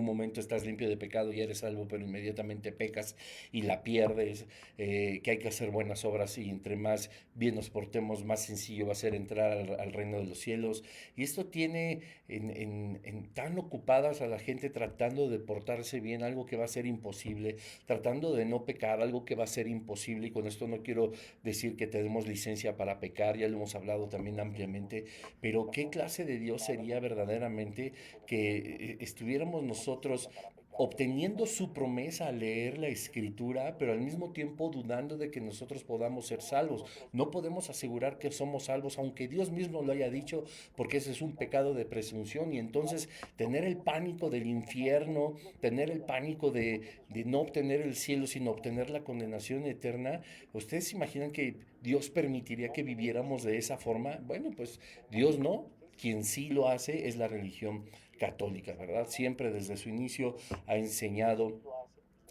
momento estás limpio de pecado y eres salvo, pero inmediatamente pecas y la pierdes, que hay que hacer buenas obras y entre más bien nos portemos, más sencillo va a ser entrar al reino de los cielos. Y esto tiene en tan ocupadas a la gente tratando de portarse bien, algo que va a ser imposible, tratando de no pecar, algo que va a ser imposible. Y con esto no quiero decir que tenemos licencia para pecar, ya lo hemos hablado también ampliamente, pero ¿qué clase de Dios sería verdaderamente que estuviéramos nosotros obteniendo su promesa al leer la escritura, pero al mismo tiempo dudando de que nosotros podamos ser salvos? No podemos asegurar que somos salvos, aunque Dios mismo lo haya dicho, porque ese es un pecado de presunción. Y entonces tener el pánico del infierno, tener el pánico de no obtener el cielo, sino obtener la condenación eterna. ¿Ustedes se imaginan que Dios permitiría que viviéramos de esa forma? Bueno, pues Dios no. Quien sí lo hace es la religión católica, ¿verdad? Siempre desde su inicio ha enseñado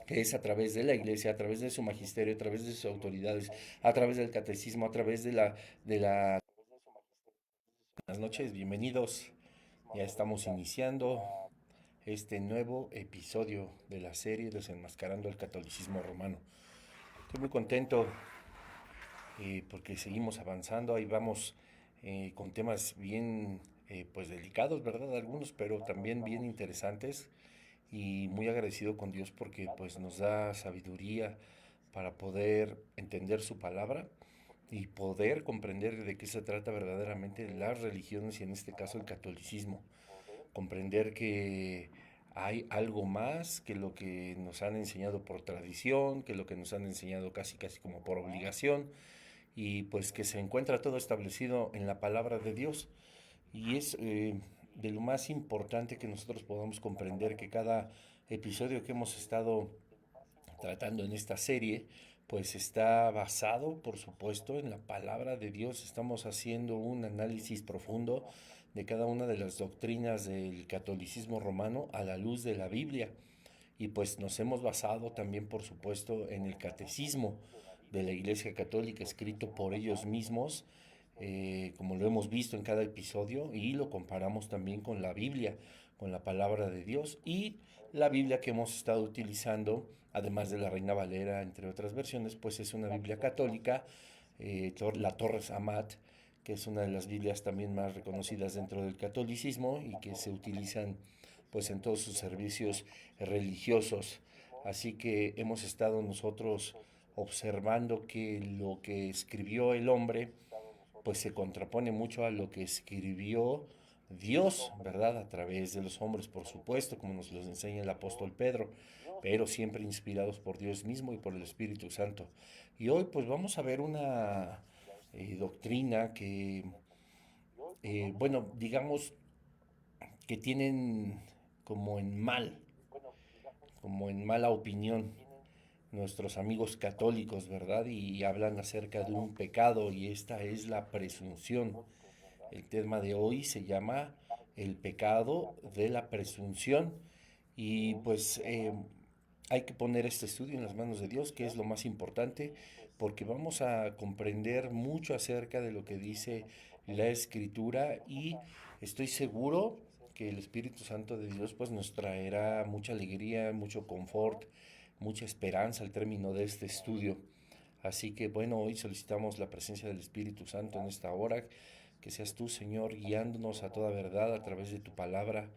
que es a través de la iglesia, a través de su magisterio, a través de sus autoridades, a través del catecismo, a través de la. Buenas noches, bienvenidos. Ya estamos iniciando este nuevo episodio de la serie Desenmascarando el Catolicismo Romano. Estoy muy contento porque seguimos avanzando, ahí vamos con temas bien pues delicados, ¿verdad? Algunos, pero también bien interesantes, y muy agradecido con Dios porque pues nos da sabiduría para poder entender su palabra y poder comprender de qué se trata verdaderamente las religiones y en este caso el catolicismo. Comprender que hay algo más que lo que nos han enseñado por tradición, que lo que nos han enseñado casi casi como por obligación, y pues que se encuentra todo establecido en la palabra de Dios. Y es de lo más importante que nosotros podamos comprender que cada episodio que hemos estado tratando en esta serie, pues está basado, por supuesto, en la palabra de Dios. Estamos haciendo un análisis profundo de cada una de las doctrinas del catolicismo romano a la luz de la Biblia. Y pues nos hemos basado también, por supuesto, en el catecismo de la Iglesia Católica, escrito por ellos mismos, como lo hemos visto en cada episodio, y lo comparamos también con la Biblia, con la palabra de Dios. Y la Biblia que hemos estado utilizando, además de la Reina Valera, entre otras versiones, pues es una Biblia católica, la Torres Amat, que es una de las Biblias también más reconocidas dentro del catolicismo y que se utilizan pues en todos sus servicios religiosos. Así que hemos estado nosotros observando que lo que escribió el hombre pues se contrapone mucho a lo que escribió Dios, ¿verdad? A través de los hombres, por supuesto, como nos lo enseña el apóstol Pedro, pero siempre inspirados por Dios mismo y por el Espíritu Santo. Y hoy pues vamos a ver una doctrina que, bueno, digamos que tienen como en mal, como en mala opinión nuestros amigos católicos, ¿verdad? Y hablan acerca de un pecado, y esta es la presunción. El tema de hoy se llama el pecado de la presunción. Y pues hay que poner este estudio en las manos de Dios, que es lo más importante, porque vamos a comprender mucho acerca de lo que dice la Escritura, y estoy seguro que el Espíritu Santo de Dios pues nos traerá mucha alegría, mucho confort, mucha esperanza al término de este estudio. Así que bueno, hoy solicitamos la presencia del Espíritu Santo en esta hora, que seas tú, Señor, guiándonos a toda verdad a través de tu palabra.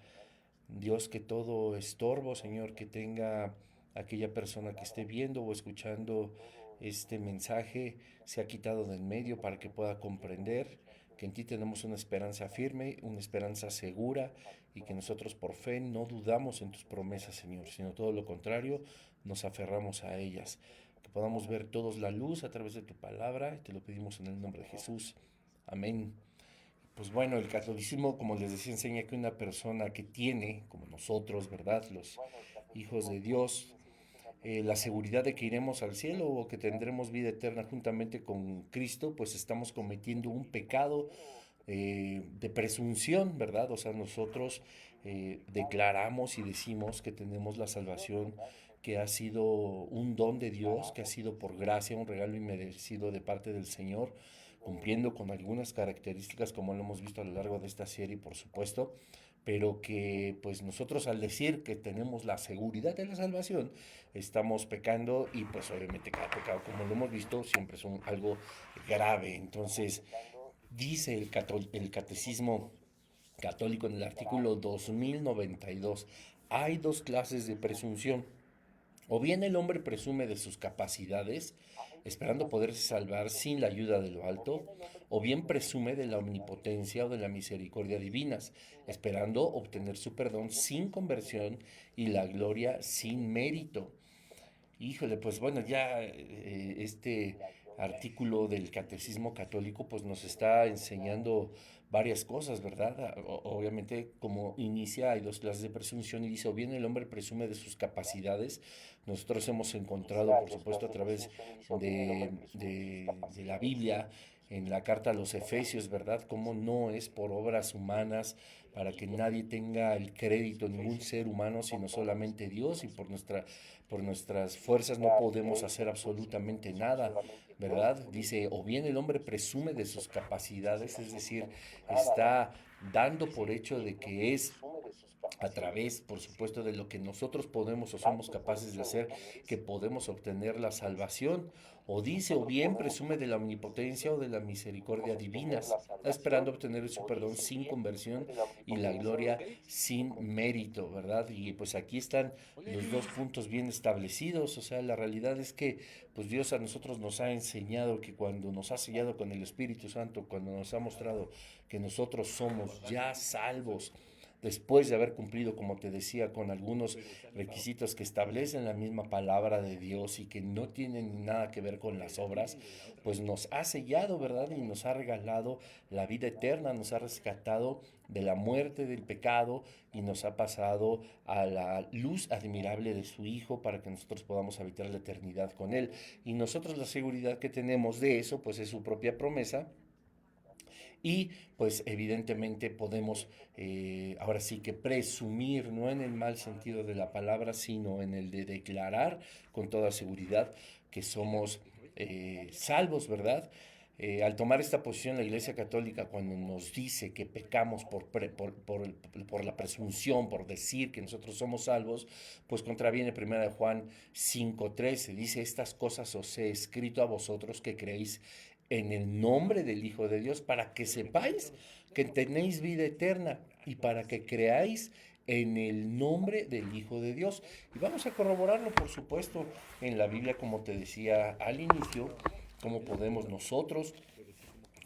Dios, que todo estorbo, Señor, que tenga aquella persona que esté viendo o escuchando este mensaje, se ha quitado del medio para que pueda comprender que en ti tenemos una esperanza firme, una esperanza segura, y que nosotros por fe no dudamos en tus promesas, Señor, sino todo lo contrario, nos aferramos a ellas. Que podamos ver todos la luz a través de tu palabra, y te lo pedimos en el nombre de Jesús. Amén. Pues bueno, el catolicismo, como les decía, enseña que una persona que tiene, como nosotros, ¿verdad? Los hijos de Dios, la seguridad de que iremos al cielo o que tendremos vida eterna juntamente con Cristo, pues estamos cometiendo un pecado de presunción, ¿verdad? O sea, nosotros declaramos y decimos que tenemos la salvación, que ha sido un don de Dios, que ha sido por gracia, un regalo inmerecido de parte del Señor, cumpliendo con algunas características como lo hemos visto a lo largo de esta serie, por supuesto, pero que pues nosotros al decir que tenemos la seguridad de la salvación, estamos pecando y pues obviamente cada pecado, como lo hemos visto, siempre es algo grave. Entonces, dice el catecismo católico en el artículo 2092, hay dos clases de presunción. O bien el hombre presume de sus capacidades, esperando poderse salvar sin la ayuda de lo alto, o bien presume de la omnipotencia o de la misericordia divinas, esperando obtener su perdón sin conversión y la gloria sin mérito. Híjole, pues bueno, ya este artículo del Catecismo Católico pues nos está enseñando varias cosas, ¿verdad? Obviamente, como inicia, hay dos clases de presunción y dice, o bien el hombre presume de sus capacidades. Nosotros hemos encontrado, por supuesto, a través de la Biblia, en la carta a los Efesios, ¿verdad? Cómo no es por obras humanas, para que nadie tenga el crédito, ningún ser humano, sino solamente Dios, y por nuestras fuerzas no podemos hacer absolutamente nada, ¿verdad? Dice, o bien el hombre presume de sus capacidades, es decir, está dando por hecho de que es a través, por supuesto, de lo que nosotros podemos o somos capaces de hacer, que podemos obtener la salvación. O dice, o bien presume de la omnipotencia o de la misericordia divinas, esperando obtener su perdón sin conversión y la gloria sin mérito, ¿verdad? Y pues aquí están los dos puntos bien establecidos. O sea, la realidad es que pues Dios a nosotros nos ha enseñado que cuando nos ha sellado con el Espíritu Santo, cuando nos ha mostrado que nosotros somos ya salvos, después de haber cumplido, como te decía, con algunos requisitos que establecen la misma palabra de Dios y que no tienen nada que ver con las obras, pues nos ha sellado, ¿verdad? Y nos ha regalado la vida eterna, nos ha rescatado de la muerte, del pecado, y nos ha pasado a la luz admirable de su Hijo para que nosotros podamos habitar la eternidad con Él. Y nosotros la seguridad que tenemos de eso, pues es su propia promesa, y pues evidentemente podemos ahora sí que presumir, no en el mal sentido de la palabra, sino en el de declarar con toda seguridad que somos salvos, ¿verdad? Al tomar esta posición la Iglesia Católica, cuando nos dice que pecamos por la presunción, por decir que nosotros somos salvos, pues contraviene 1 Juan 5:13, dice, estas cosas os he escrito a vosotros que creéis en el nombre del Hijo de Dios, para que sepáis que tenéis vida eterna y para que creáis en el nombre del Hijo de Dios. Y vamos a corroborarlo, por supuesto, en la Biblia, como te decía al inicio, cómo podemos nosotros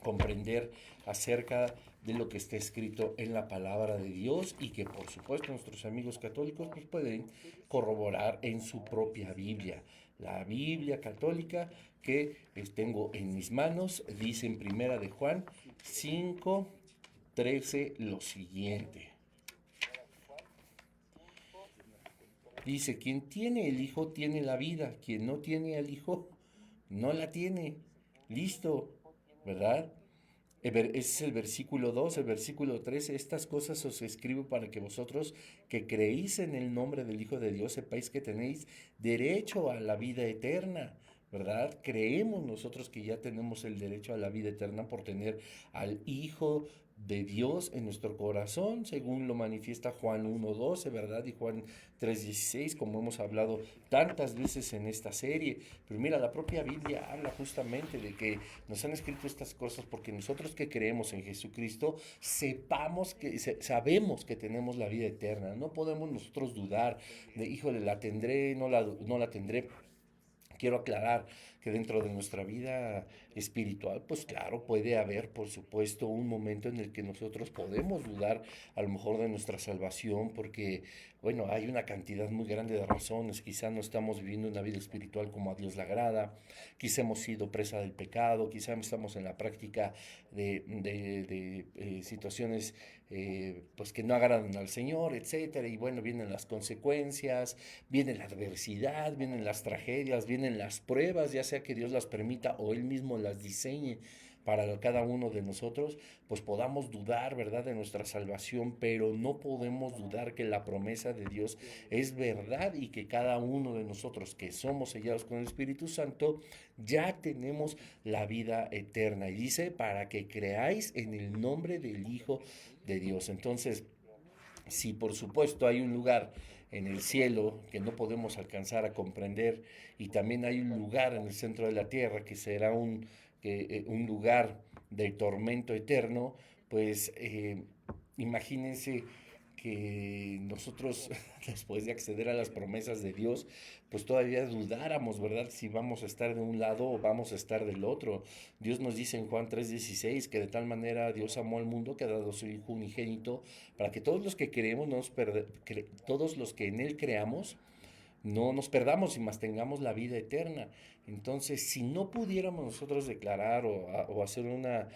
comprender acerca de lo que está escrito en la palabra de Dios, y que por supuesto nuestros amigos católicos pues pueden corroborar en su propia Biblia. La Biblia católica que tengo en mis manos dice en Primera de Juan 5:13 lo siguiente. Dice, quien tiene el Hijo tiene la vida, quien no tiene al Hijo no la tiene. Listo, ¿verdad? Ese es el versículo 2, el versículo 13. Estas cosas os escribo para que vosotros que creéis en el nombre del Hijo de Dios sepáis que tenéis derecho a la vida eterna, ¿verdad? Creemos nosotros que ya tenemos el derecho a la vida eterna por tener al Hijo de Dios en nuestro corazón, según lo manifiesta Juan 1:12, ¿verdad? Y Juan 3:16, como hemos hablado tantas veces en esta serie. Pero mira, la propia Biblia habla justamente de que nos han escrito estas cosas porque nosotros que creemos en Jesucristo sabemos que tenemos la vida eterna. No podemos nosotros dudar de, híjole, la tendré, no la tendré. Quiero aclarar que dentro de nuestra vida espiritual, pues claro, puede haber, por supuesto, un momento en el que nosotros podemos dudar a lo mejor de nuestra salvación, porque, bueno, hay una cantidad muy grande de razones. Quizá no estamos viviendo una vida espiritual como a Dios le agrada, quizá hemos sido presa del pecado, quizá estamos en la práctica de situaciones pues que no agradan al Señor, etcétera. Y bueno, vienen las consecuencias, viene la adversidad, vienen las tragedias, vienen las pruebas, ya sea que Dios las permita o Él mismo las diseñe para cada uno de nosotros, pues podamos dudar, ¿verdad?, de nuestra salvación, pero no podemos dudar que la promesa de Dios es verdad y que cada uno de nosotros que somos sellados con el Espíritu Santo ya tenemos la vida eterna. Y dice, para que creáis en el nombre del Hijo de Dios. Entonces, Si por supuesto hay un lugar en el cielo que no podemos alcanzar a comprender y también hay un lugar en el centro de la tierra que será un lugar de tormento eterno, pues imagínense que nosotros, después de acceder a las promesas de Dios, pues todavía dudáramos, ¿verdad? Si vamos a estar de un lado o vamos a estar del otro. Dios nos dice en Juan 3:16 que de tal manera Dios amó al mundo que ha dado a su Hijo unigénito para que todos los que creemos, todos los que en Él creamos, no nos perdamos y más tengamos la vida eterna. Entonces, si no pudiéramos nosotros declarar o hacer una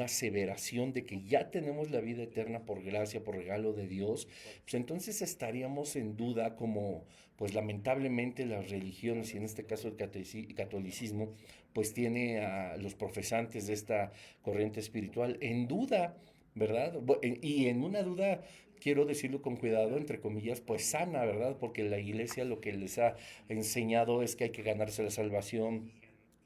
aseveración de que ya tenemos la vida eterna por gracia, por regalo de Dios, pues entonces estaríamos en duda como, pues lamentablemente las religiones, y en este caso el catolicismo, pues tiene a los profesantes de esta corriente espiritual en duda, ¿verdad? Y en una duda, quiero decirlo con cuidado, entre comillas, pues sana, ¿verdad? Porque la iglesia lo que les ha enseñado es que hay que ganarse la salvación.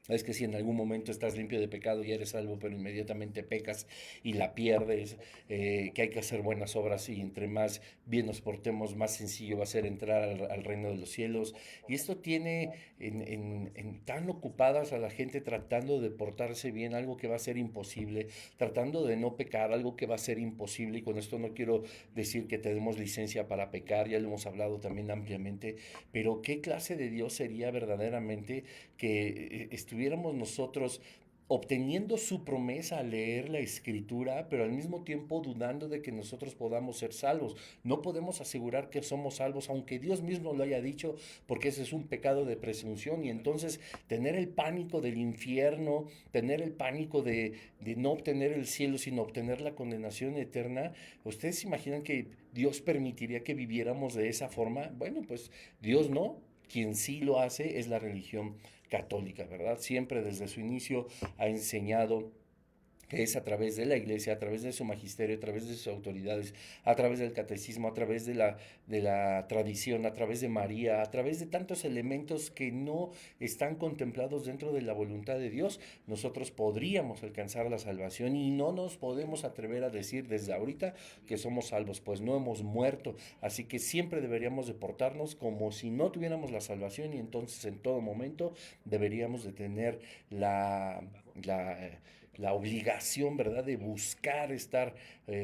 Es que si en algún momento estás limpio de pecado y eres salvo, pero inmediatamente pecas y la pierdes, que hay que hacer buenas obras y entre más bien nos portemos, más sencillo va a ser entrar al reino de los cielos. Y esto tiene en tan ocupadas a la gente tratando de portarse bien, algo que va a ser imposible, tratando de no pecar, algo que va a ser imposible. Y con esto no quiero decir que tenemos licencia para pecar, ya lo hemos hablado también ampliamente, pero ¿qué clase de Dios sería verdaderamente que estuviéramos nosotros obteniendo su promesa al leer la escritura, pero al mismo tiempo dudando de que nosotros podamos ser salvos? No podemos asegurar que somos salvos, aunque Dios mismo lo haya dicho, porque ese es un pecado de presunción. Y entonces tener el pánico del infierno, tener el pánico de no obtener el cielo, sino obtener la condenación eterna, ¿ustedes se imaginan que Dios permitiría que viviéramos de esa forma? Bueno, pues Dios no. Quien sí lo hace es la religión católica, ¿verdad? Siempre desde su inicio ha enseñado que es a través de la iglesia, a través de su magisterio, a través de sus autoridades, a través del catecismo, a través de la tradición, a través de María, a través de tantos elementos que no están contemplados dentro de la voluntad de Dios, nosotros podríamos alcanzar la salvación y no nos podemos atrever a decir desde ahorita que somos salvos, pues no hemos muerto, así que siempre deberíamos de portarnos como si no tuviéramos la salvación y entonces en todo momento deberíamos de tener la la obligación, ¿verdad?, de buscar estar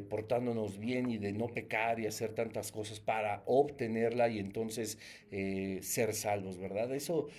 portándonos bien y de no pecar y hacer tantas cosas para obtenerla y entonces ser salvos, ¿verdad? Eso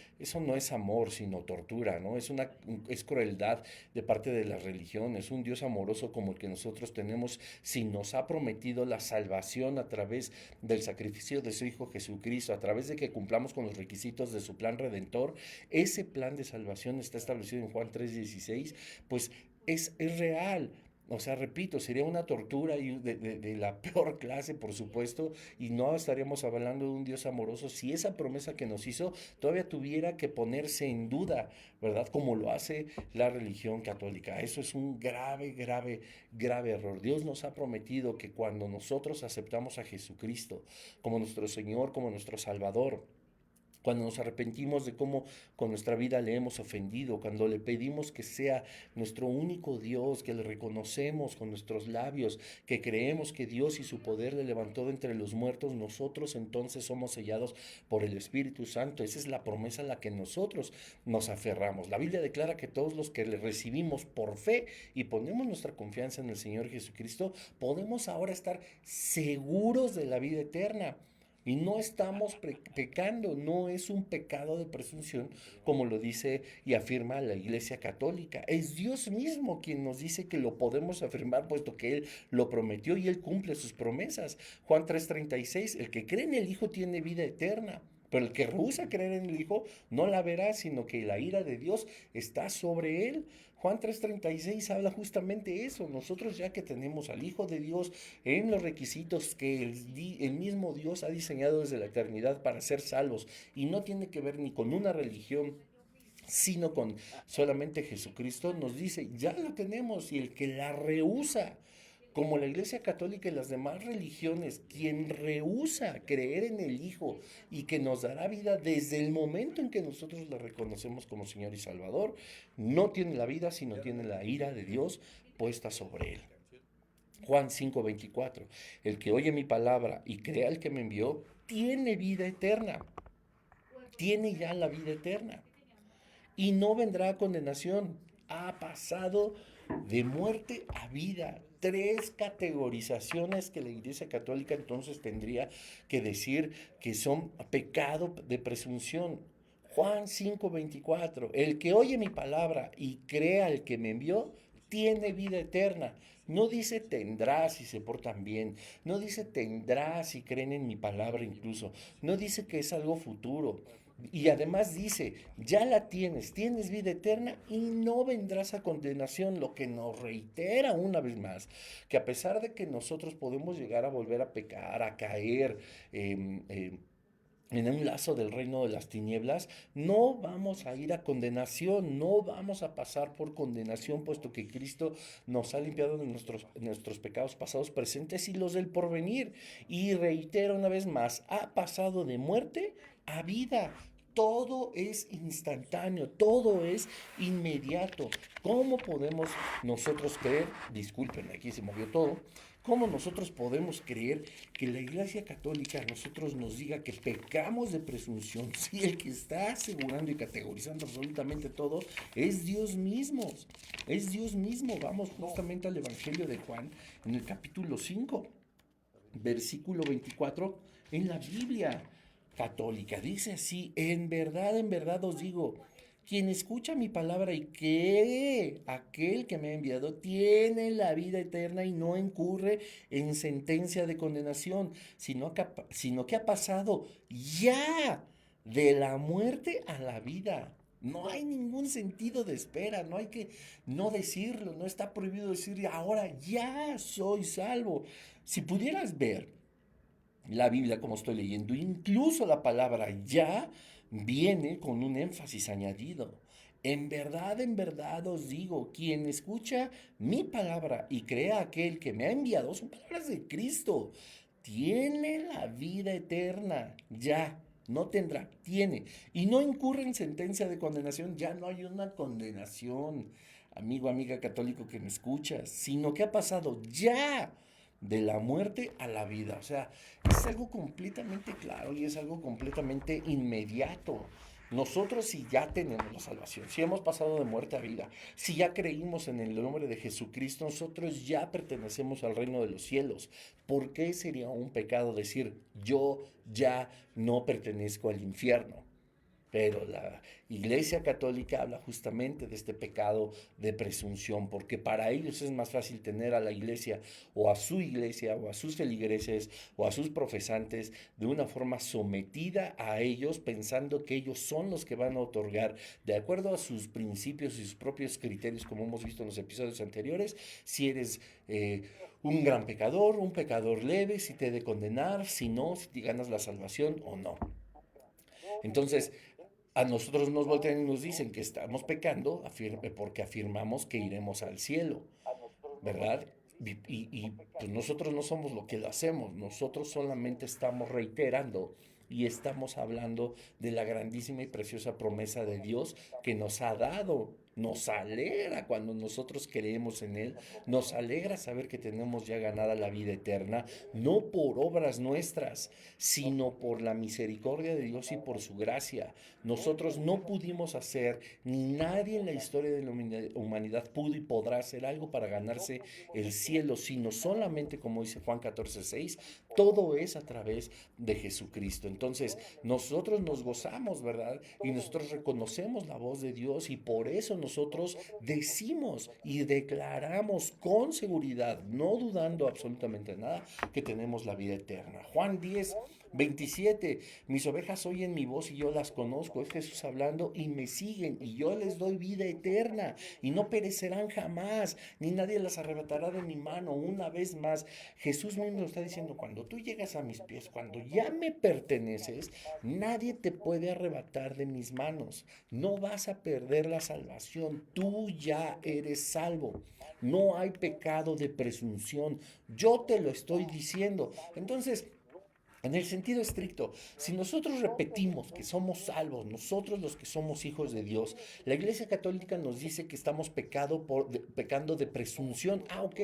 no es amor, sino tortura, ¿no? Es crueldad de parte de la religión. Es un Dios amoroso como el que nosotros tenemos, si nos ha prometido la salvación a través del sacrificio de su Hijo Jesucristo, a través de que cumplamos con los requisitos de su plan redentor. Ese plan de salvación está establecido en Juan 3:16, pues es real. O sea, repito, sería una tortura y de la peor clase, por supuesto, y no estaríamos hablando de un Dios amoroso si esa promesa que nos hizo todavía tuviera que ponerse en duda, ¿verdad? Como lo hace la religión católica. Eso es un grave, grave, grave error. Dios nos ha prometido que cuando nosotros aceptamos a Jesucristo como nuestro Señor, como nuestro Salvador, cuando nos arrepentimos de cómo con nuestra vida le hemos ofendido, cuando le pedimos que sea nuestro único Dios, que le reconocemos con nuestros labios, que creemos que Dios y su poder le levantó de entre los muertos, nosotros entonces somos sellados por el Espíritu Santo. Esa es la promesa a la que nosotros nos aferramos. La Biblia declara que todos los que le recibimos por fe y ponemos nuestra confianza en el Señor Jesucristo, podemos ahora estar seguros de la vida eterna. Y no estamos pecando, no es un pecado de presunción, como lo dice y afirma la Iglesia Católica. Es Dios mismo quien nos dice que lo podemos afirmar, puesto que Él lo prometió y Él cumple sus promesas. Juan 3:36, el que cree en el Hijo tiene vida eterna. Pero el que rehúsa creer en el Hijo no la verá, sino que la ira de Dios está sobre él. Juan 3:36 habla justamente eso. Nosotros ya que tenemos al Hijo de Dios en los requisitos que el mismo Dios ha diseñado desde la eternidad para ser salvos, y no tiene que ver ni con una religión, sino con solamente Jesucristo, nos dice, ya lo tenemos, y el que la rehúsa, como la Iglesia Católica y las demás religiones, quien rehúsa creer en el Hijo y que nos dará vida desde el momento en que nosotros le reconocemos como Señor y Salvador, no tiene la vida, sino tiene la ira de Dios puesta sobre él. Juan 5:24, el que oye mi palabra y crea al que me envió, tiene vida eterna, tiene ya la vida eterna y no vendrá a condenación. Ha pasado de muerte a vida. Tres categorizaciones que la Iglesia Católica entonces tendría que decir que son pecado de presunción. Juan 5:24, el que oye mi palabra y crea al que me envió, tiene vida eterna. No dice tendrá si se portan bien, no dice tendrá si creen en mi palabra incluso, no dice que es algo futuro, y además dice, ya la tienes, tienes vida eterna y no vendrás a condenación, lo que nos reitera una vez más, que a pesar de que nosotros podemos llegar a volver a pecar, a caer en un lazo del reino de las tinieblas, no vamos a ir a condenación, no vamos a pasar por condenación, puesto que Cristo nos ha limpiado de nuestros pecados pasados, presentes y los del porvenir. Y reitero una vez más, ha pasado de muerte a vida. Todo es instantáneo, todo es inmediato. ¿Cómo podemos nosotros creer? Disculpen, aquí se movió todo. ¿Cómo nosotros podemos creer que la Iglesia Católica a nosotros nos diga que pecamos de presunción si el que está asegurando y categorizando absolutamente todo es Dios mismo? Es Dios mismo. Vamos justamente al Evangelio de Juan en el capítulo 5, versículo 24 en la Biblia católica. Dice así, en verdad os digo, quien escucha mi palabra y cree aquel que me ha enviado tiene la vida eterna y no incurre en sentencia de condenación, sino que ha pasado ya de la muerte a la vida. No hay ningún sentido de espera, no hay que no decirlo, no está prohibido decir ahora ya soy salvo. Si pudieras ver la Biblia como estoy leyendo, incluso la palabra ya viene con un énfasis añadido. En verdad os digo, quien escucha mi palabra y crea aquel que me ha enviado, son palabras de Cristo, tiene la vida eterna, ya, no tendrá, tiene, y no incurre en sentencia de condenación, ya no hay una condenación, amigo, amiga católico que me escuchas, sino que ha pasado ya de la muerte a la vida. O sea, es algo completamente claro y es algo completamente inmediato. Nosotros si ya tenemos la salvación, si hemos pasado de muerte a vida, si ya creímos en el nombre de Jesucristo, nosotros ya pertenecemos al reino de los cielos. ¿Por qué sería un pecado decir yo ya no pertenezco al infierno? Pero la Iglesia Católica habla justamente de este pecado de presunción, porque para ellos es más fácil tener a la iglesia o a sus feligreses o a sus profesantes de una forma sometida a ellos, pensando que ellos son los que van a otorgar, de acuerdo a sus principios y sus propios criterios, como hemos visto en los episodios anteriores, si eres un gran pecador, un pecador leve, si te he de condenar, si no, si te ganas la salvación o no. Entonces, a nosotros nos voltean y nos dicen que estamos pecando porque afirmamos que iremos al cielo, ¿verdad? Pues nosotros no somos lo que lo hacemos, nosotros solamente estamos reiterando y estamos hablando de la grandísima y preciosa promesa de Dios que nos ha dado. Nos alegra cuando nosotros creemos en Él, nos alegra saber que tenemos ya ganada la vida eterna, no por obras nuestras, sino por la misericordia de Dios y por su gracia. Nosotros no pudimos hacer, ni nadie en la historia de la humanidad pudo y podrá hacer algo para ganarse el cielo, sino solamente, como dice Juan 14:6, todo es a través de Jesucristo. Entonces, nosotros nos gozamos, ¿verdad? Y nosotros reconocemos la voz de Dios y por eso nosotros decimos y declaramos con seguridad, no dudando absolutamente nada, que tenemos la vida eterna. Juan 10:27, mis ovejas oyen mi voz y yo las conozco, es Jesús hablando, y me siguen y yo les doy vida eterna y no perecerán jamás, ni nadie las arrebatará de mi mano. Una vez más, Jesús mismo lo está diciendo, cuando tú llegas a mis pies, cuando ya me perteneces, nadie te puede arrebatar de mis manos, no vas a perder la salvación, tú ya eres salvo. No hay pecado de presunción, yo te lo estoy diciendo. Entonces, En el sentido estricto, si nosotros repetimos que somos salvos, nosotros los que somos hijos de Dios, la Iglesia Católica nos dice que estamos pecando de presunción. Ah, ok,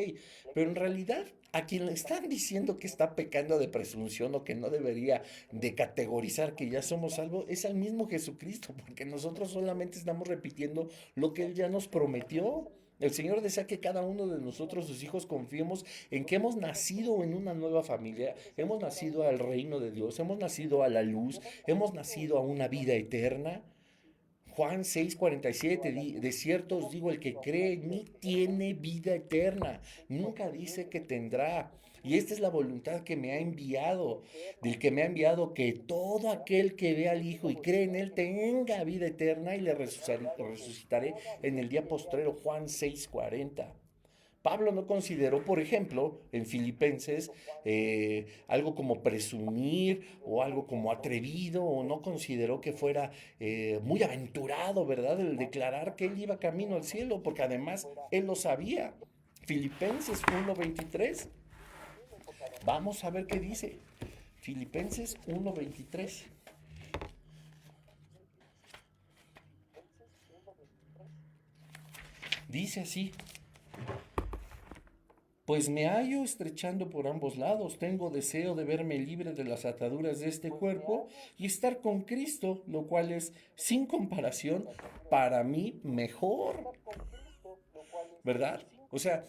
pero en realidad a quien le están diciendo que está pecando de presunción o que no debería de categorizar que ya somos salvos es al mismo Jesucristo, porque nosotros solamente estamos repitiendo lo que Él ya nos prometió. El Señor desea que cada uno de nosotros, sus hijos, confiemos en que hemos nacido en una nueva familia, hemos nacido al reino de Dios, hemos nacido a la luz, hemos nacido a una vida eterna. Juan 6:47, de cierto os digo, el que cree en mí tiene vida eterna. Nunca dice que tendrá. Y esta es la voluntad que me ha enviado, del que me ha enviado, que todo aquel que ve al Hijo y cree en Él tenga vida eterna y le resucitaré en el día postrero. Juan 6:40. Pablo no consideró, por ejemplo, en Filipenses, algo como presumir o algo como atrevido, o no consideró que fuera muy aventurado, ¿verdad? El declarar que él iba camino al cielo, porque además él lo sabía. Filipenses 1:23. Vamos a ver qué dice. Filipenses 1:23. Dice así: pues me hallo estrechando por ambos lados, tengo deseo de verme libre de las ataduras de este cuerpo y estar con Cristo, lo cual es, sin comparación, para mí mejor. ¿Verdad? O sea,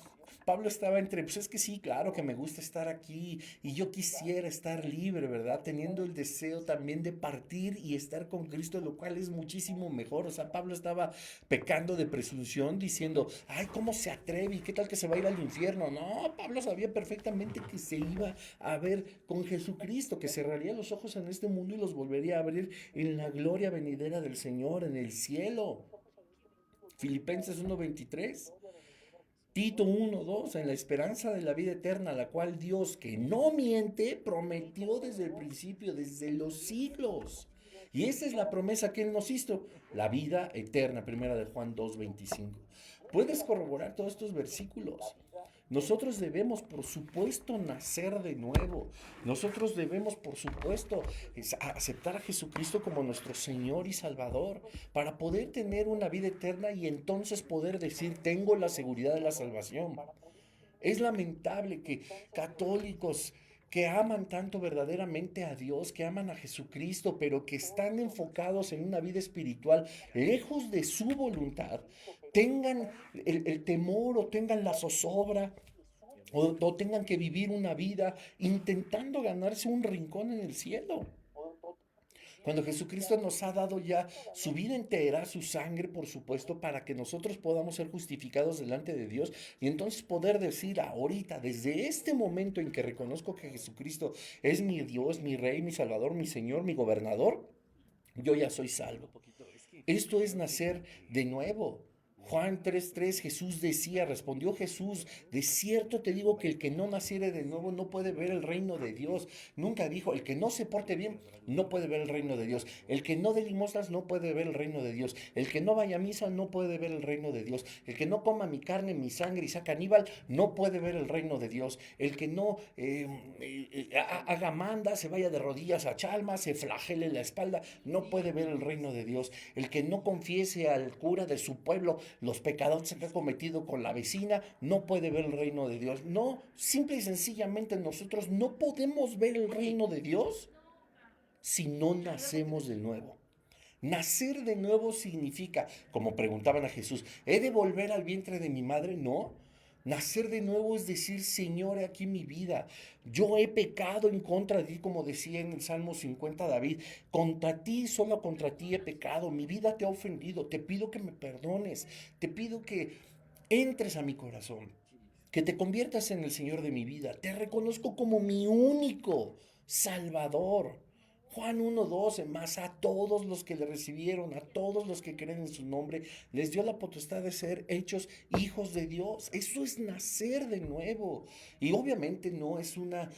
Pablo estaba entre, pues es que sí, claro que me gusta estar aquí y yo quisiera estar libre, ¿verdad? Teniendo el deseo también de partir y estar con Cristo, lo cual es muchísimo mejor. O sea, Pablo estaba pecando de presunción diciendo, ay, ¿cómo se atreve? ¿Y qué tal que se va a ir al infierno? No, Pablo sabía perfectamente que se iba a ver con Jesucristo, que cerraría los ojos en este mundo y los volvería a abrir en la gloria venidera del Señor, en el cielo. Filipenses 1:23. Tito 1:2, en la esperanza de la vida eterna, la cual Dios, que no miente, prometió desde el principio, desde los siglos. Y esa es la promesa que Él nos hizo, la vida eterna, primera de Juan 2:25. Puedes corroborar todos estos versículos. Nosotros debemos, por supuesto, nacer de nuevo. Nosotros debemos, por supuesto, aceptar a Jesucristo como nuestro Señor y Salvador para poder tener una vida eterna y entonces poder decir, tengo la seguridad de la salvación. Es lamentable que católicos que aman tanto verdaderamente a Dios, que aman a Jesucristo, pero que están enfocados en una vida espiritual lejos de su voluntad, tengan el temor o tengan la zozobra o tengan que vivir una vida intentando ganarse un rincón en el cielo. Cuando Jesucristo nos ha dado ya su vida entera, su sangre, por supuesto, para que nosotros podamos ser justificados delante de Dios y entonces poder decir ahorita, desde este momento en que reconozco que Jesucristo es mi Dios, mi Rey, mi Salvador, mi Señor, mi Gobernador, yo ya soy salvo. Esto es nacer de nuevo. Juan 3:3, Jesús decía, respondió Jesús, de cierto te digo que el que no naciere de nuevo no puede ver el reino de Dios. Nunca dijo, el que no se porte bien no puede ver el reino de Dios. El que no dé limosnas no puede ver el reino de Dios. El que no vaya a misa no puede ver el reino de Dios. El que no coma mi carne, mi sangre y sea caníbal no puede ver el reino de Dios. El que no haga manda, se vaya de rodillas a Chalma, se flagele la espalda, no puede ver el reino de Dios. El que no confiese al cura de su pueblo los pecados que ha cometido con la vecina, no puede ver el reino de Dios. No, simple y sencillamente nosotros no podemos ver el reino de Dios si no nacemos de nuevo. Nacer de nuevo significa, como preguntaban a Jesús, ¿he de volver al vientre de mi madre? No. Nacer de nuevo es decir, Señor, aquí mi vida. Yo he pecado en contra de ti, como decía en el Salmo 50 David. Contra ti, solo contra ti he pecado. Mi vida te ha ofendido. Te pido que me perdones. Te pido que entres a mi corazón. Que te conviertas en el Señor de mi vida. Te reconozco como mi único Salvador. Juan 1:12, más a todos los que le recibieron, a todos los que creen en su nombre, les dio la potestad de ser hechos hijos de Dios. Eso es nacer de nuevo. Y obviamente no es una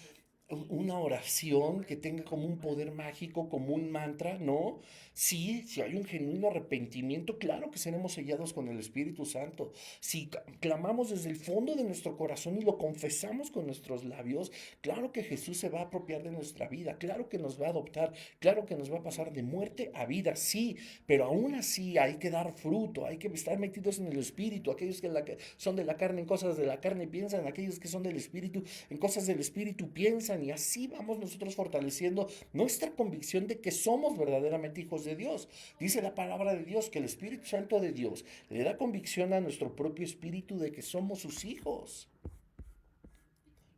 una oración que tenga como un poder mágico, como un mantra, ¿no? Sí, si hay un genuino arrepentimiento, claro que seremos sellados con el Espíritu Santo. Si clamamos desde el fondo de nuestro corazón y lo confesamos con nuestros labios, claro que Jesús se va a apropiar de nuestra vida, claro que nos va a adoptar, claro que nos va a pasar de muerte a vida, sí, pero aún así hay que dar fruto, hay que estar metidos en el Espíritu. Aquellos que son de la carne en cosas de la carne piensan, aquellos que son del Espíritu en cosas del Espíritu piensan, y así vamos nosotros fortaleciendo nuestra convicción de que somos verdaderamente hijos de Dios. Dice la palabra de Dios que el Espíritu Santo de Dios le da convicción a nuestro propio espíritu de que somos sus hijos.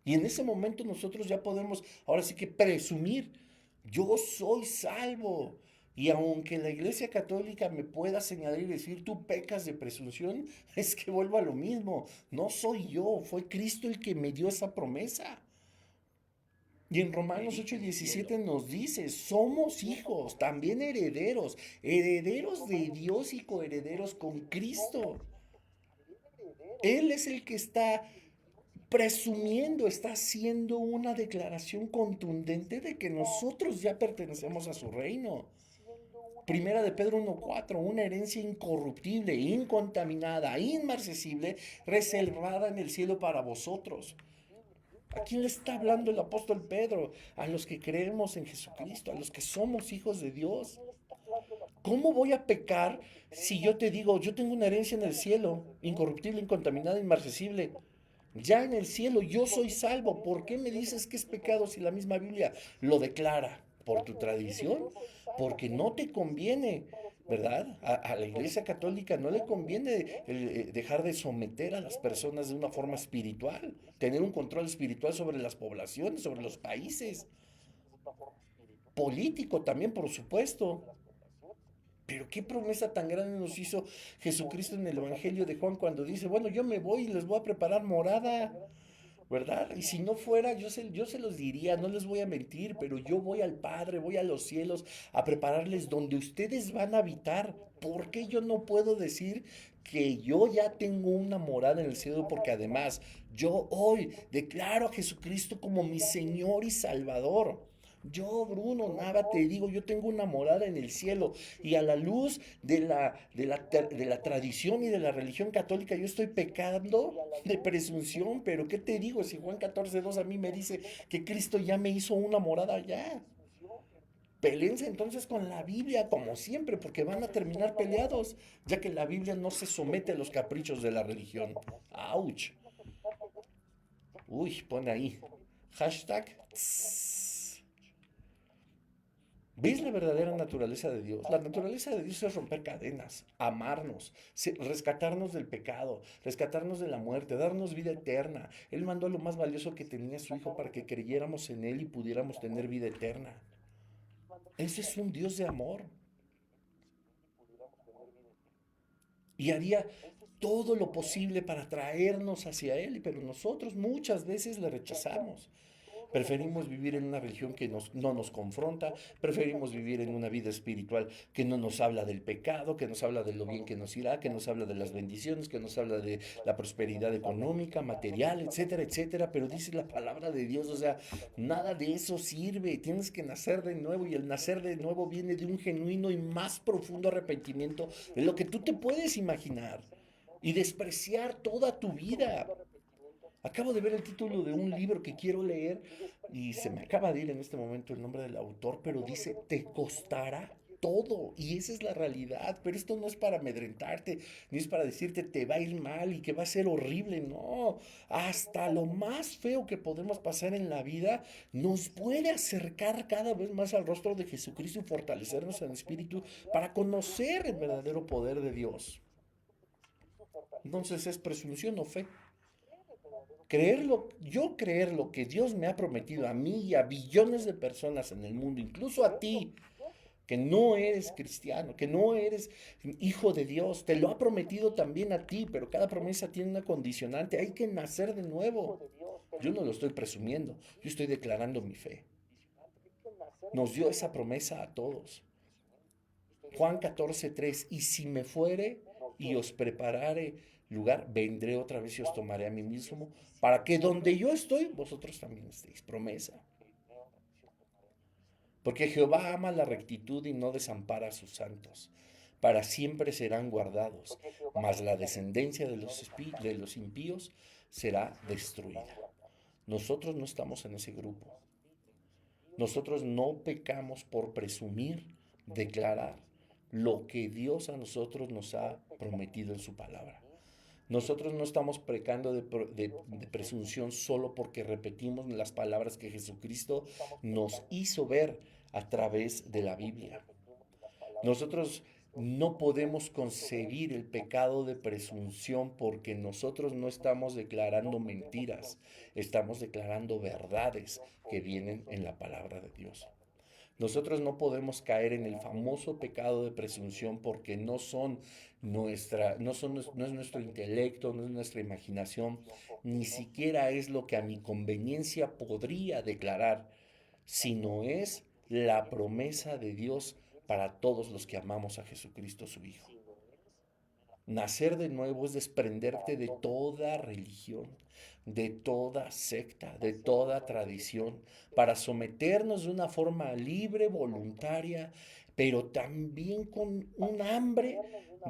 Y en ese momento nosotros ya podemos, ahora sí que presumir, yo soy salvo. Y aunque la Iglesia Católica me pueda señalar y decir, tú pecas de presunción, es que vuelvo a lo mismo. No soy yo, fue Cristo el que me dio esa promesa. Y en Romanos 8:17 nos dice, somos hijos, también herederos, herederos de Dios y coherederos con Cristo. Él es el que está presumiendo, está haciendo una declaración contundente de que nosotros ya pertenecemos a su reino. Primera de Pedro 1:4, una herencia incorruptible, incontaminada, inmarcesible, reservada en el cielo para vosotros. ¿A quién le está hablando el apóstol Pedro? A los que creemos en Jesucristo, a los que somos hijos de Dios. ¿Cómo voy a pecar si yo te digo, yo tengo una herencia en el cielo, incorruptible, incontaminada, inmarcesible? Ya en el cielo yo soy salvo. ¿Por qué me dices que es pecado si la misma Biblia lo declara? ¿Por tu tradición? Porque no te conviene, ¿verdad? A la Iglesia Católica no le conviene dejar de someter a las personas de una forma espiritual, tener un control espiritual sobre las poblaciones, sobre los países, político también, por supuesto. Pero qué promesa tan grande nos hizo Jesucristo en el Evangelio de Juan cuando dice, bueno, yo me voy y les voy a preparar morada, ¿verdad? Y si no fuera, yo se los diría, no les voy a mentir, pero yo voy al Padre, voy a los cielos a prepararles donde ustedes van a habitar. ¿Por qué yo no puedo decir que yo ya tengo una morada en el cielo? Porque además yo hoy declaro a Jesucristo como mi Señor y Salvador. Yo, Bruno Nava, te digo, yo tengo una morada en el cielo y a la luz de la tradición y de la religión católica yo estoy pecando de presunción, pero ¿qué te digo si Juan 14:2 a mí me dice que Cristo ya me hizo una morada ya? Pelense entonces con la Biblia, como siempre, porque van a terminar peleados, ya que la Biblia no se somete a los caprichos de la religión. ¡Auch! Uy, pone ahí. Hashtag. Tss. ¿Ves la verdadera naturaleza de Dios? La naturaleza de Dios es romper cadenas, amarnos, rescatarnos del pecado, rescatarnos de la muerte, darnos vida eterna. Él mandó lo más valioso que tenía su Hijo para que creyéramos en Él y pudiéramos tener vida eterna. Ese es un Dios de amor. Y haría todo lo posible para traernos hacia Él, pero nosotros muchas veces le rechazamos. Preferimos vivir en una religión que no nos confronta, preferimos vivir en una vida espiritual que no nos habla del pecado, que nos habla de lo bien que nos irá, que nos habla de las bendiciones, que nos habla de la prosperidad económica, material, etcétera, etcétera. Pero dice la palabra de Dios, o sea, nada de eso sirve. Tienes que nacer de nuevo y el nacer de nuevo viene de un genuino y más profundo arrepentimiento de lo que tú te puedes imaginar y despreciar toda tu vida. Acabo de ver el título de un libro que quiero leer y se me acaba de ir en este momento el nombre del autor, pero dice, te costará todo. Y esa es la realidad. Pero esto no es para amedrentarte, ni es para decirte te va a ir mal y que va a ser horrible. No, hasta lo más feo que podemos pasar en la vida nos puede acercar cada vez más al rostro de Jesucristo y fortalecernos en el espíritu para conocer el verdadero poder de Dios. Entonces es presunción o fe. Creer lo que Dios me ha prometido a mí y a billones de personas en el mundo, incluso a ti, que no eres cristiano, que no eres hijo de Dios, te lo ha prometido también a ti, pero cada promesa tiene una condicionante, hay que nacer de nuevo. Yo no lo estoy presumiendo, yo estoy declarando mi fe. Nos dio esa promesa a todos. Juan 14:3, y si me fuere y os preparare lugar, vendré otra vez y os tomaré a mí mismo, para que donde yo estoy, vosotros también estéis. Promesa. Porque Jehová ama la rectitud y no desampara a sus santos. Para siempre serán guardados, mas la descendencia de los impíos será destruida. Nosotros no estamos en ese grupo. Nosotros no pecamos por presumir, declarar lo que Dios a nosotros nos ha prometido en su palabra. Nosotros no estamos pecando de presunción solo porque repetimos las palabras que Jesucristo nos hizo ver a través de la Biblia. Nosotros no podemos concebir el pecado de presunción porque nosotros no estamos declarando mentiras, estamos declarando verdades que vienen en la palabra de Dios. Nosotros no podemos caer en el famoso pecado de presunción porque no es nuestro intelecto, no es nuestra imaginación, ni siquiera es lo que a mi conveniencia podría declarar, sino es la promesa de Dios para todos los que amamos a Jesucristo su Hijo. Nacer de nuevo es desprenderte de toda religión, de toda secta, de toda tradición, para someternos de una forma libre, voluntaria, pero también con un hambre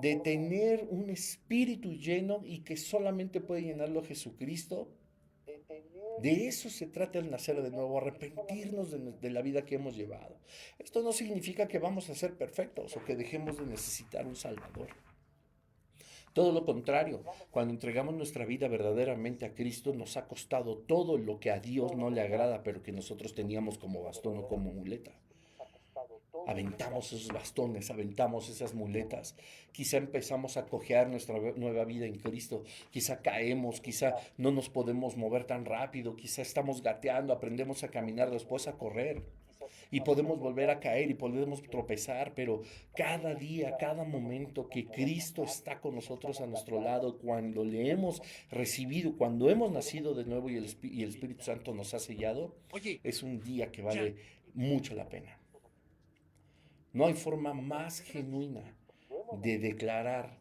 de tener un espíritu lleno y que solamente puede llenarlo Jesucristo. De eso se trata el nacer de nuevo, arrepentirnos de la vida que hemos llevado. Esto no significa que vamos a ser perfectos o que dejemos de necesitar un Salvador. Todo lo contrario, cuando entregamos nuestra vida verdaderamente a Cristo, nos ha costado todo lo que a Dios no le agrada, pero que nosotros teníamos como bastón o como muleta. Aventamos esos bastones, aventamos esas muletas. Quizá empezamos a cojear nuestra nueva vida en Cristo. Quizá caemos, quizá no nos podemos mover tan rápido, quizá estamos gateando, aprendemos a caminar, después a correr. Y podemos volver a caer y podemos tropezar, pero cada día, cada momento que Cristo está con nosotros a nuestro lado, cuando le hemos recibido, cuando hemos nacido de nuevo y el Espíritu Santo nos ha sellado, es un día que vale mucho la pena. No hay forma más genuina de declarar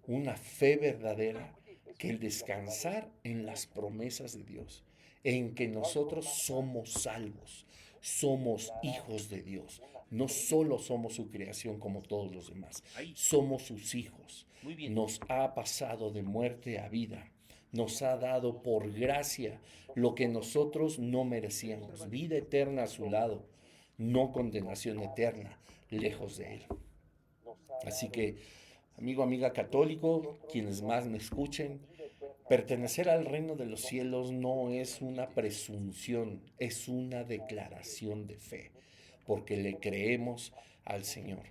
una fe verdadera que el descansar en las promesas de Dios, en que nosotros somos salvos, somos hijos de Dios. No solo somos su creación como todos los demás, somos sus hijos. Nos ha pasado de muerte a vida. Nos ha dado por gracia lo que nosotros no merecíamos, vida eterna a su lado, no condenación eterna lejos de él. Así que, amigo, amiga católico, quienes más me escuchen, pertenecer al reino de los cielos no es una presunción, es una declaración de fe, porque le creemos al Señor.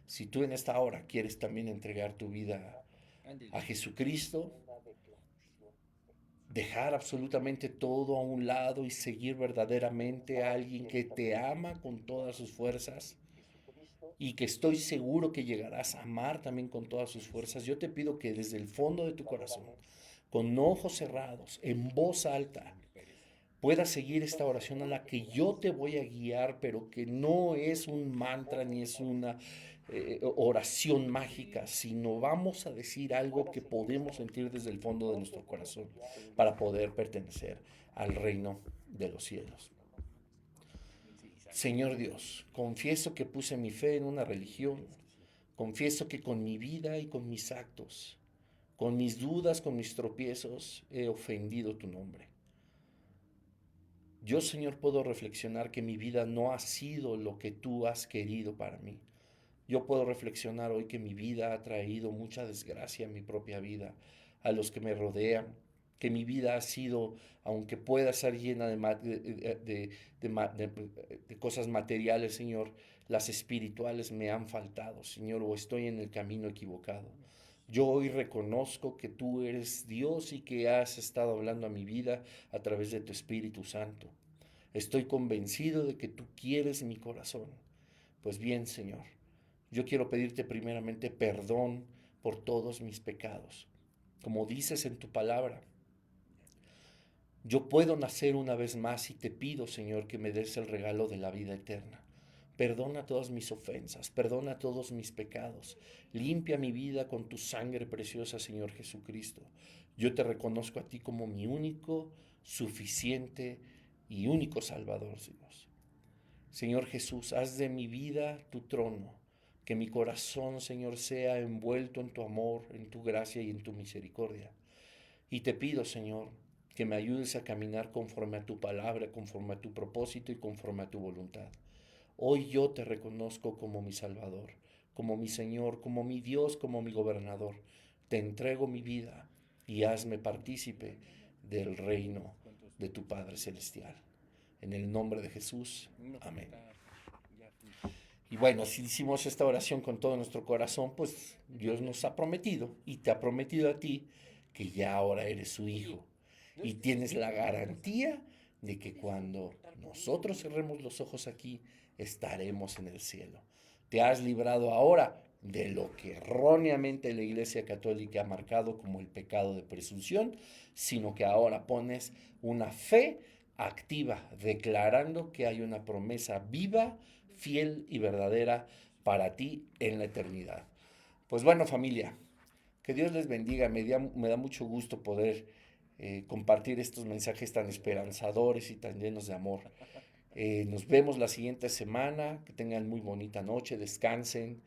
Si tú en esta hora quieres también entregar tu vida a Jesucristo, dejar absolutamente todo a un lado y seguir verdaderamente a alguien que te ama con todas sus fuerzas, y que estoy seguro que llegarás a amar también con todas sus fuerzas, yo te pido que desde el fondo de tu corazón, con ojos cerrados, en voz alta, puedas seguir esta oración a la que yo te voy a guiar, pero que no es un mantra ni es una oración mágica, sino vamos a decir algo que podemos sentir desde el fondo de nuestro corazón para poder pertenecer al reino de los cielos. Señor Dios, confieso que puse mi fe en una religión, confieso que con mi vida y con mis actos, con mis dudas, con mis tropiezos, he ofendido tu nombre. Yo, Señor, puedo reflexionar que mi vida no ha sido lo que tú has querido para mí. Yo puedo reflexionar hoy que mi vida ha traído mucha desgracia a mi propia vida, a los que me rodean, que mi vida ha sido, aunque pueda ser llena de cosas materiales, Señor, las espirituales me han faltado, Señor, o estoy en el camino equivocado. Yo hoy reconozco que tú eres Dios y que has estado hablando a mi vida a través de tu Espíritu Santo. Estoy convencido de que tú quieres mi corazón. Pues bien, Señor, yo quiero pedirte primeramente perdón por todos mis pecados. Como dices en tu palabra, yo puedo nacer una vez más y te pido, Señor, que me des el regalo de la vida eterna. Perdona todas mis ofensas, perdona todos mis pecados. Limpia mi vida con tu sangre preciosa, Señor Jesucristo. Yo te reconozco a ti como mi único, suficiente y único Salvador, Dios. Señor Jesús, haz de mi vida tu trono, que mi corazón, Señor, sea envuelto en tu amor, en tu gracia y en tu misericordia. Y te pido, Señor, que me ayudes a caminar conforme a tu palabra, conforme a tu propósito y conforme a tu voluntad. Hoy yo te reconozco como mi Salvador, como mi Señor, como mi Dios, como mi gobernador. Te entrego mi vida y hazme partícipe del reino de tu Padre Celestial. En el nombre de Jesús. Amén. Y bueno, si hicimos esta oración con todo nuestro corazón, pues Dios nos ha prometido y te ha prometido a ti que ya ahora eres su hijo. Y tienes la garantía de que cuando nosotros cerremos los ojos aquí, estaremos en el cielo. Te has librado ahora de lo que erróneamente la Iglesia Católica ha marcado como el pecado de presunción, sino que ahora pones una fe activa, declarando que hay una promesa viva, fiel y verdadera para ti en la eternidad. Pues bueno, familia, que Dios les bendiga. Me da mucho gusto poder compartir estos mensajes tan esperanzadores y tan llenos de amor. Nos vemos la siguiente semana. Que tengan muy bonita noche, descansen.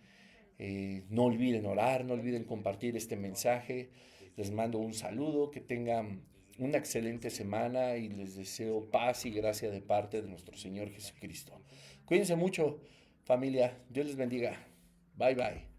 No olviden orar, no olviden compartir este mensaje. Les mando un saludo, que tengan una excelente semana y les deseo paz y gracia de parte de nuestro Señor Jesucristo. Cuídense mucho, familia. Dios les bendiga. Bye bye.